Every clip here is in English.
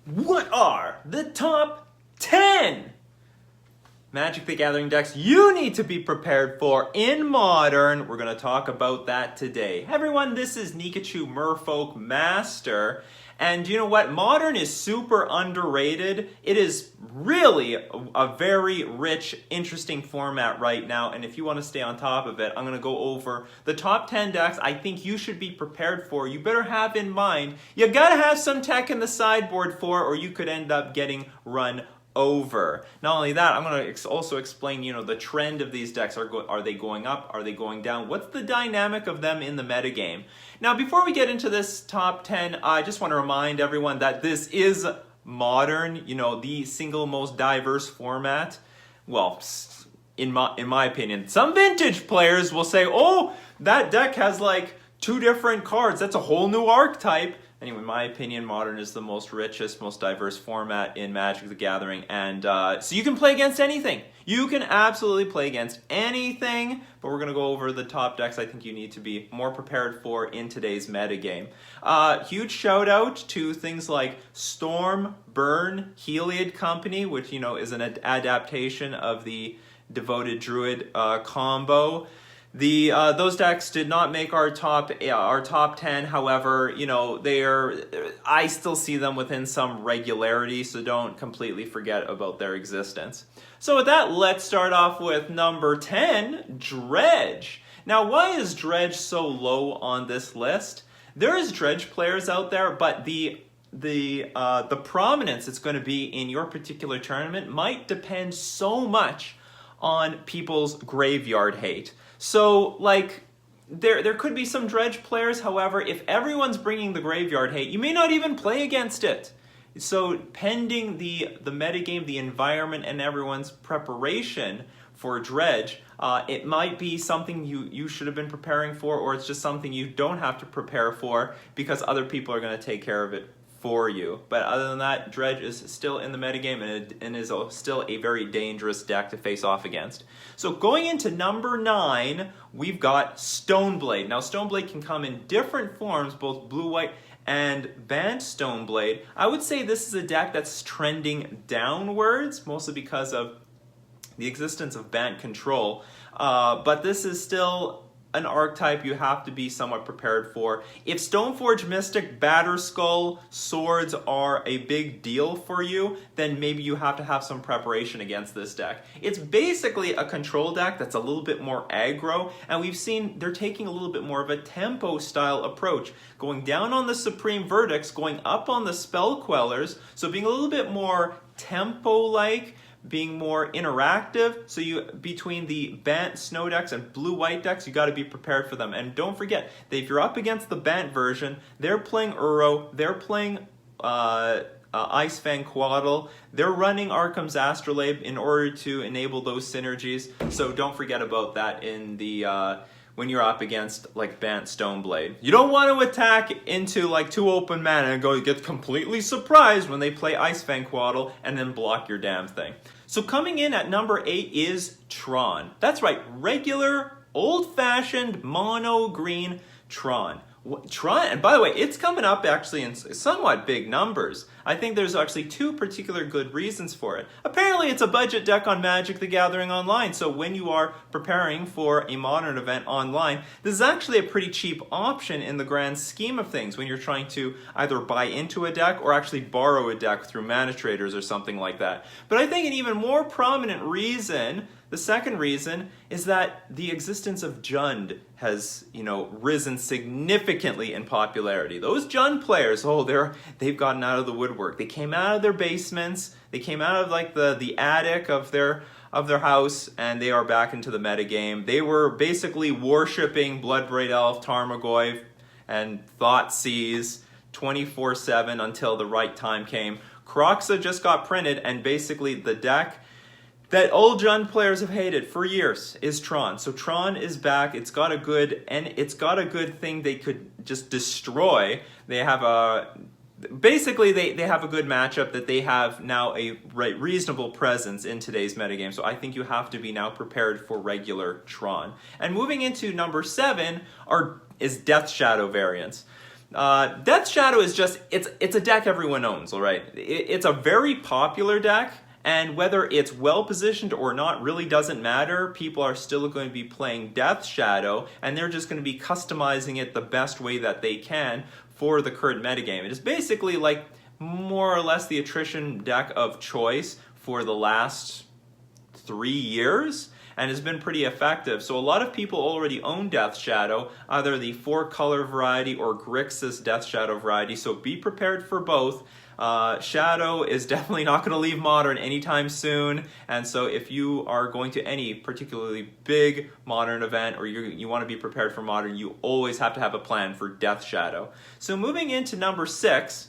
What are the top 10 Magic the Gathering decks you need to be prepared for in Modern? We're going to talk about that today. Hey everyone, this is Nikachu Merfolk Master. And you know what? Modern is super underrated. It is really a very rich, interesting format right now. And if you want to stay on top of it, I'm going to go over the top 10 decks I think you should be prepared for. You better have in mind, you got to have some tech in the sideboard for, or you could end up getting run over. Not only that, I'm going to also explain, the trend of these decks. Are they going up? Are they going down? What's the dynamic of them in the metagame? Now, before we get into this top 10, I just want to remind everyone that this is Modern, the single most diverse format. Well, in my opinion, some Vintage players will say, oh, that deck has like 2 different cards. That's a whole new archetype. Anyway, in my opinion, Modern is the most richest, most diverse format in Magic the Gathering. And so you can play against anything. You can absolutely play against anything. But we're going to go over the top decks I think you need to be more prepared for in today's metagame. Huge shout out to things like Storm, Burn, Heliod Company, which, is an adaptation of the Devoted Druid combo. Those decks did not make our top 10. However, I still see them within some regularity, so don't completely forget about their existence. So with that, let's start off with number 10, Dredge. Now, why is Dredge so low on this list? There is Dredge players out there, but the prominence it's going to be in your particular tournament might depend so much on people's graveyard hate. So, there could be some Dredge players. However, if everyone's bringing the graveyard hate, you may not even play against it. So, pending the metagame, the environment, and everyone's preparation for Dredge, it might be something you should have been preparing for, or it's just something you don't have to prepare for because other people are going to take care of it for you. But other than that, Dredge is still in the metagame and is still a very dangerous deck to face off against. So going into number 9, we've got Stoneblade. Now Stoneblade can come in different forms, both blue-white and Bant Stoneblade. I would say this is a deck that's trending downwards, mostly because of the existence of Bant Control. But this is still an archetype you have to be somewhat prepared for. If Stoneforge Mystic, Batterskull, Swords are a big deal for you, then maybe you have to have some preparation against this deck. It's basically a control deck that's a little bit more aggro, and we've seen they're taking a little bit more of a tempo style approach, going down on the Supreme Verdicts, going up on the Spell Quellers, so being a little bit more tempo-like, being more interactive. So between the Bant Snow decks and blue-white decks, you got to be prepared for them. And don't forget that if you're up against the Bant version, they're playing Uro, they're playing Icefang Quaddle, they're running Arkham's Astrolabe in order to enable those synergies. So don't forget about that in the when you're up against Bant Stoneblade. You don't want to attack into 2 open mana and get completely surprised when they play Icefang Quaddle and then block your damn thing. So coming in at number 8 is Tron. That's right, regular, old-fashioned, mono green Tron. Tron, and by the way, it's coming up actually in somewhat big numbers. I think there's actually 2 particular good reasons for it. Apparently, it's a budget deck on Magic the Gathering Online, so when you are preparing for a Modern event online, this is actually a pretty cheap option in the grand scheme of things when you're trying to either buy into a deck or actually borrow a deck through Mana Traders or something like that. But I think an even more prominent reason, the second reason, is that the existence of Jund has, risen significantly in popularity. Those Jund players, they've gotten out of the woodwork. They came out of their basements, they came out of the attic of their house, and they are back into the metagame. They were basically worshipping Bloodbraid Elf, Tarmogoyf, and Thoughtseize 24/7 until the right time came. Kroxa just got printed, and basically the deck that old Jund players have hated for years is Tron. So Tron is back. It's got a good thing they could just destroy. They have they have a good matchup that they have now a reasonable presence in today's metagame. So I think you have to be now prepared for regular Tron. And moving into number 7 is Death Shadow variants. Death Shadow is just, it's a deck everyone owns, all right? It's a very popular deck, and whether it's well positioned or not really doesn't matter. People are still going to be playing Death Shadow, and they're just going to be customizing it the best way that they can for the current metagame. It is basically like more or less the attrition deck of choice for the last 3 years, and has been pretty effective. So a lot of people already own Death Shadow, either the 4-color variety or Grixis Death Shadow variety, so be prepared for both. Shadow is definitely not going to leave Modern anytime soon, and so if you are going to any particularly big Modern event, or you want to be prepared for Modern, you always have to have a plan for Death Shadow. So moving into number 6,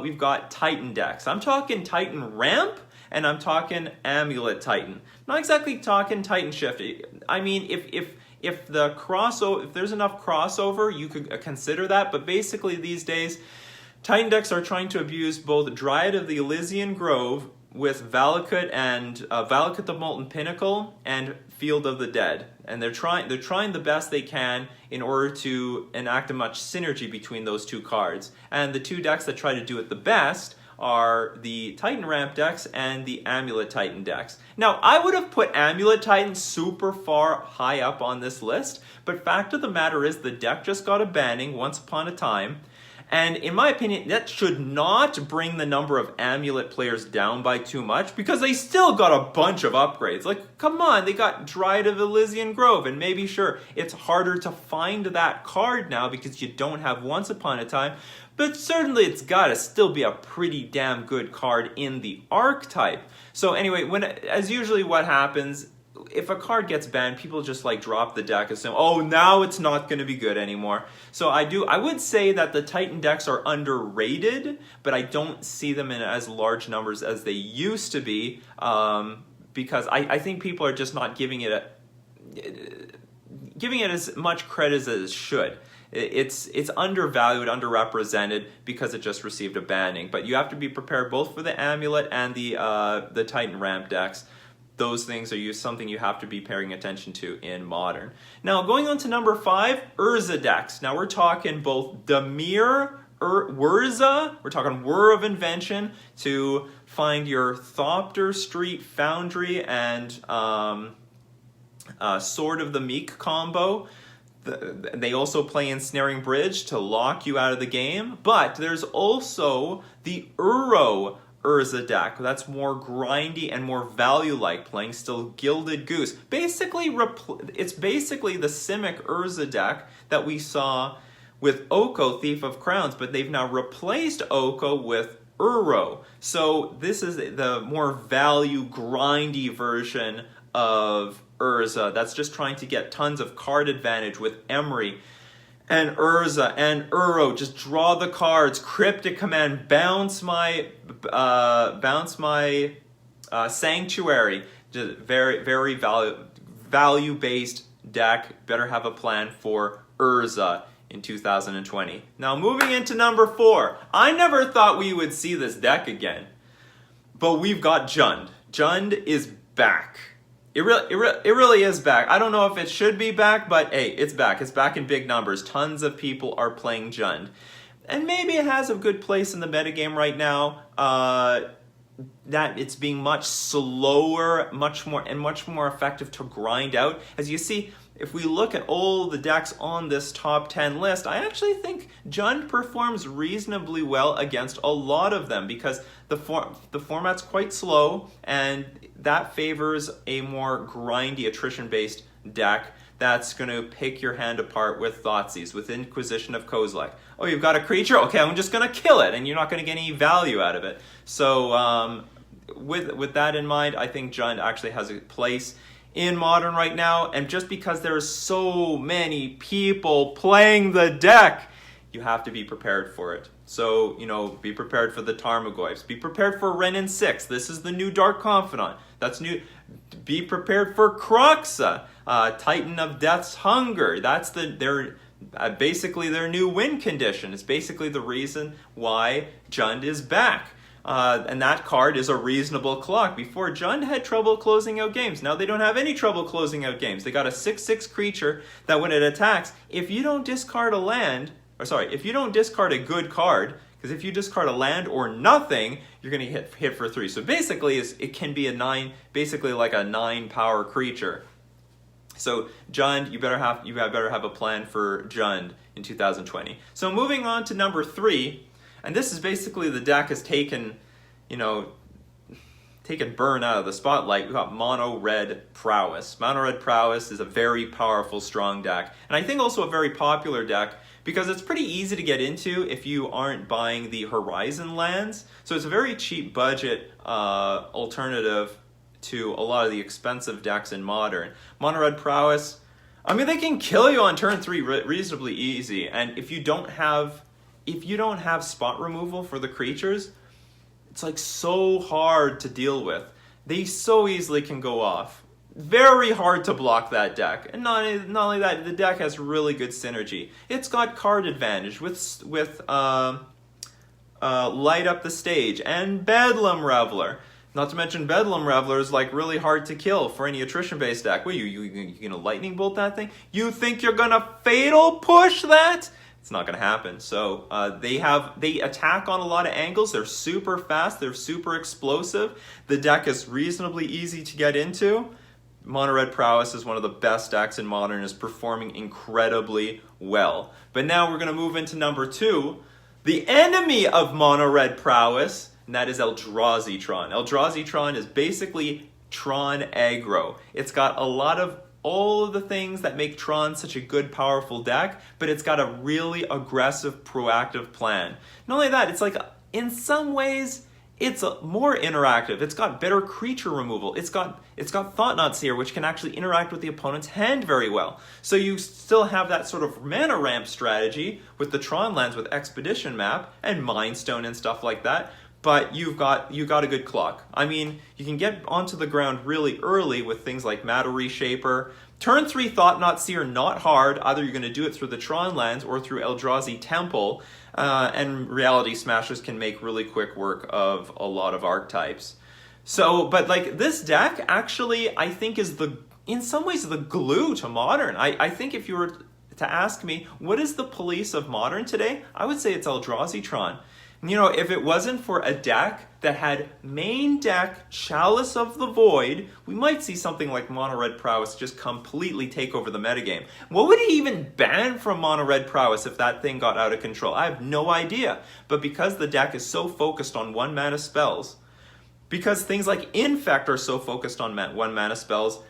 we've got Titan decks. I'm talking Titan Ramp, and I'm talking Amulet Titan. Not exactly talking Titan Shift. I mean, if there's enough crossover, you could consider that, but basically these days, Titan decks are trying to abuse both Dryad of the Elysian Grove with Valakut and Valakut the Molten Pinnacle and Field of the Dead, and they're trying the best they can in order to enact a much synergy between those two cards. And the two decks that try to do it the best are the Titan Ramp decks and the Amulet Titan decks. Now, I would have put Amulet Titan super far high up on this list, but fact of the matter is the deck just got a banning once upon a time. And in my opinion, that should not bring the number of Amulet players down by too much, because they still got a bunch of upgrades. Like, come on, they got Dryad of Elysian Grove, and maybe, sure, it's harder to find that card now because you don't have Once Upon a Time, but certainly it's got to still be a pretty damn good card in the archetype. So anyway, as usually what happens, if a card gets banned, people just like drop the deck and say, oh, now it's not going to be good anymore. So I would say that the Titan decks are underrated, but I don't see them in as large numbers as they used to be, because I think people are just not giving it as much credit as it should. It's undervalued, underrepresented because it just received a banning. But you have to be prepared both for the Amulet and the Titan Ramp decks. Those things are something you have to be paying attention to in Modern. Now, going on to number 5, Urza decks. Now, we're talking both Dimir, Urza, we're talking Whir of Invention to find your Thopter Street Foundry and Sword of the Meek combo. They also play Ensnaring Bridge to lock you out of the game. But there's also the Urza deck that's more grindy and more value-like, playing still Gilded Goose. Basically, it's basically the Simic Urza deck that we saw with Oko, Thief of Crowns, but they've now replaced Oko with Uro. So this is the more value grindy version of Urza that's just trying to get tons of card advantage with Emery and Urza and Uro. Just draw the cards, Cryptic Command, bounce my Sanctuary. Just very value-based deck. Better have a plan for Urza in 2020. Now moving into number 4. I never thought we would see this deck again, but we've got Jund. Jund is back. It really is back. I don't know if it should be back, but hey, it's back. It's back in big numbers. Tons of people are playing Jund. And maybe it has a good place in the metagame right now. That it's being much slower, much more effective to grind out. As you see, if we look at all the decks on this top 10 list, I actually think Jund performs reasonably well against a lot of them because the format's quite slow, and that favors a more grindy, attrition-based deck that's going to pick your hand apart with Thoughtseize, with Inquisition of Kozilek. Oh, you've got a creature? Okay, I'm just going to kill it, and you're not going to get any value out of it. So with that in mind, I think Jund actually has a place in Modern right now, and just because there's so many people playing the deck, you have to be prepared for it. So, be prepared for the Tarmogoyfs. Be prepared for Renin 6. This is the new Dark Confidant. That's new. Be prepared for Kroxa, Titan of Death's Hunger. That's basically their new win condition. It's basically the reason why Jund is back. And that card is a reasonable clock. Before, Jund had trouble closing out games. Now they don't have any trouble closing out games. They got a 6/6 creature that when it attacks, if you don't discard a land, if you don't discard a good card, because if you discard a land or nothing, you're going to hit for 3. So basically, it can be a 9, basically like a 9 power creature. So Jund, you better have a plan for Jund in 2020. So moving on to number 3, and this is basically the deck has taken burn out of the spotlight. We've got Mono Red Prowess. Mono Red Prowess is a very powerful, strong deck, and I think also a very popular deck because it's pretty easy to get into if you aren't buying the Horizon lands. So it's a very cheap budget alternative to a lot of the expensive decks in Modern. Mono Red Prowess, I mean, they can kill you on turn 3 reasonably easy, and if you don't have spot removal for the creatures, it's like so hard to deal with. They so easily can go off. Very hard to block that deck. And not only that, the deck has really good synergy. It's got card advantage with Light Up the Stage and Bedlam Reveler. Not to mention Bedlam Reveler is like really hard to kill for any attrition-based deck. What, you gonna lightning bolt that thing? You think you're gonna fatal push that? It's not going to happen. So they attack on a lot of angles. They're super fast. They're super explosive. The deck is reasonably easy to get into. Mono Red Prowess is one of the best decks in Modern. Is performing incredibly well. But now we're going to move into number 2, the enemy of Mono Red Prowess, and that is Eldrazi Tron. Eldrazi Tron is basically Tron aggro. It's got all of the things that make Tron such a good, powerful deck, but it's got a really aggressive, proactive plan. Not only that, it's like, in some ways, it's more interactive. It's got better creature removal. It's got Thought-Knot Seer, which can actually interact with the opponent's hand very well. So you still have that sort of mana ramp strategy with the Tron lands with Expedition Map and Mind Stone and stuff like that. But you've got a good clock. I mean, you can get onto the ground really early with things like Matter Reshaper. Turn 3 Thought-Knot Seer, not hard. Either you're going to do it through the Tron lands or through Eldrazi Temple. And Reality Smashers can make really quick work of a lot of archetypes. So, but like this deck actually, I think is in some ways the glue to Modern. I think if you were to ask me, what is the police of Modern today? I would say it's Eldrazi Tron. You know, if it wasn't for a deck that had main deck Chalice of the Void, we might see something like Mono Red Prowess just completely take over the metagame. What would it even ban from Mono Red Prowess if that thing got out of control? I have no idea. But because the deck is so focused on 1-mana spells, because things like Infect are so focused on 1-mana spells,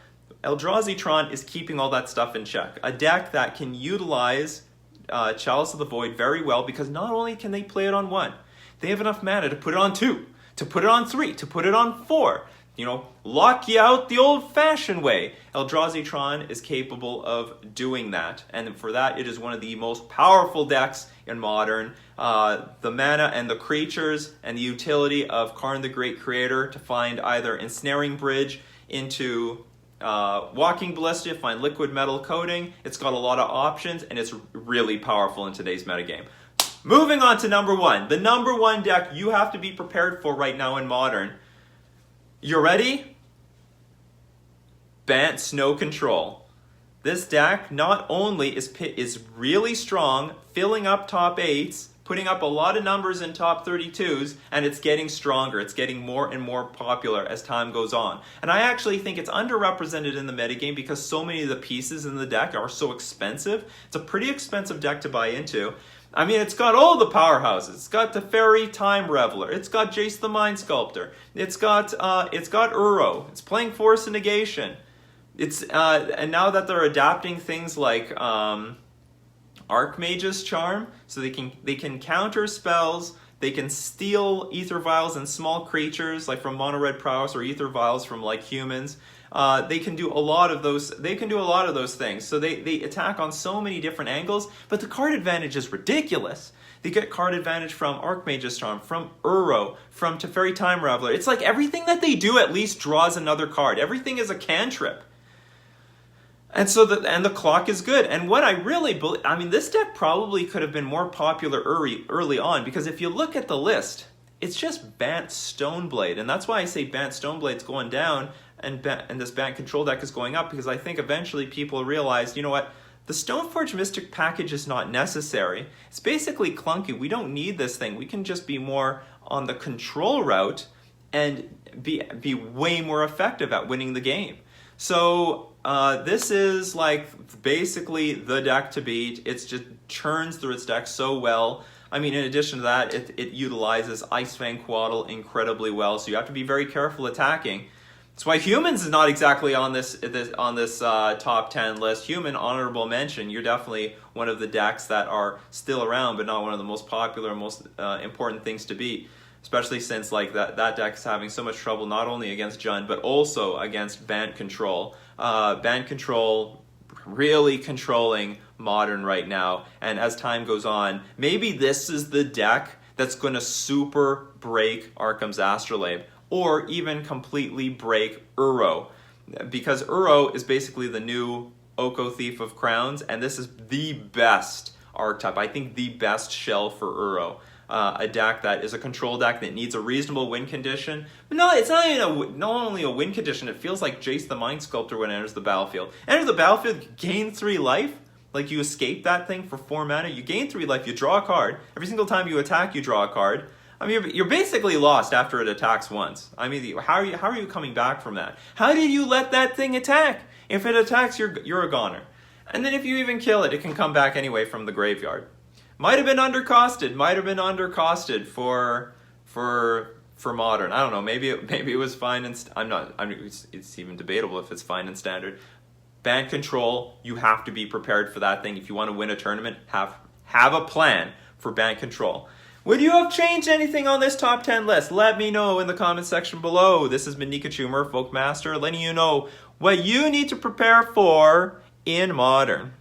Eldrazi Tron is keeping all that stuff in check. A deck that can utilize Chalice of the Void very well, because not only can they play it on 1, they have enough mana to put it on 2, to put it on 3, to put it on 4. You know, lock you out the old-fashioned way. Eldrazi Tron is capable of doing that, and for that, it is one of the most powerful decks in Modern. The mana and the creatures and the utility of Karn the Great Creator to find either Ensnaring Bridge into Walking Ballista, find Liquid Metal Coating. It's got a lot of options, and it's really powerful in today's metagame. Moving on to number 1. The number 1 deck you have to be prepared for right now in Modern. You ready? Bant Control. This deck not only is really strong, filling up top 8s, putting up a lot of numbers in top 32s, and it's getting stronger. It's getting more and more popular as time goes on. And I actually think it's underrepresented in the metagame because so many of the pieces in the deck are so expensive. It's a pretty expensive deck to buy into. I mean, it's got all the powerhouses. It's got Teferi Time Reveler. It's got Jace the Mind Sculptor. It's got Uro. It's playing Force and Negation. And now that they're adapting things like Archmage's Charm, so they can counter spells. They can steal Ether Vials and small creatures, like from Mono Red Prowess, or Ether Vials from like humans. They can do a lot of those. They can do a lot of those things. So they attack on so many different angles. But the card advantage is ridiculous. They get card advantage from Archmage's Charm, from Uro, from Teferi Time Reveler. It's like everything that they do at least draws another card. Everything is a cantrip. And so the clock is good. And what I really believe, I mean, this deck probably could have been more popular early on, because if you look at the list, it's just Bant Stoneblade. And that's why I say Bant Stoneblade's going down and this Bant Control deck is going up, because I think eventually people realize, you know what, the Stoneforge Mystic package is not necessary. It's basically clunky. We don't need this thing. We can just be more on the control route and be way more effective at winning the game. So this is like basically the deck to beat. It just churns through its deck so well. I mean, in addition to that, it utilizes Icefang Quaddle incredibly well, so you have to be very careful attacking. That's why Humans is not exactly on this top 10 list. Human, honorable mention. You're definitely one of the decks that are still around, but not one of the most popular, most important things to beat. Especially since like that deck is having so much trouble not only against Jund, but also against Bant Control. Bant Control really controlling Modern right now, and as time goes on, maybe this is the deck that's going to super break Arkham's Astrolabe, or even completely break Uro, because Uro is basically the new Oko Thief of Crowns, and this is the best archetype. I think the best shell for Uro. A deck that is a control deck that needs a reasonable win condition. But no, it's not even not only a win condition, it feels like Jace the Mind Sculptor when it enters the battlefield. Enters the battlefield, you gain 3 life. Like you escape that thing for 4 mana, you gain 3 life, you draw a card. Every single time you attack, you draw a card. I mean, you're basically lost after it attacks once. I mean, how are you coming back from that? How did you let that thing attack? If it attacks, you're a goner. And then if you even kill it, it can come back anyway from the graveyard. Might have been undercosted for Modern. I don't know. Maybe it was fine and it's even debatable if it's fine in Standard. Bant Control, you have to be prepared for that thing. If you want to win a tournament, have a plan for Bant Control. Would you have changed anything on this top 10 list? Let me know in the comment section below. This has been Nikachu, Merfolk Master, letting you know what you need to prepare for in Modern.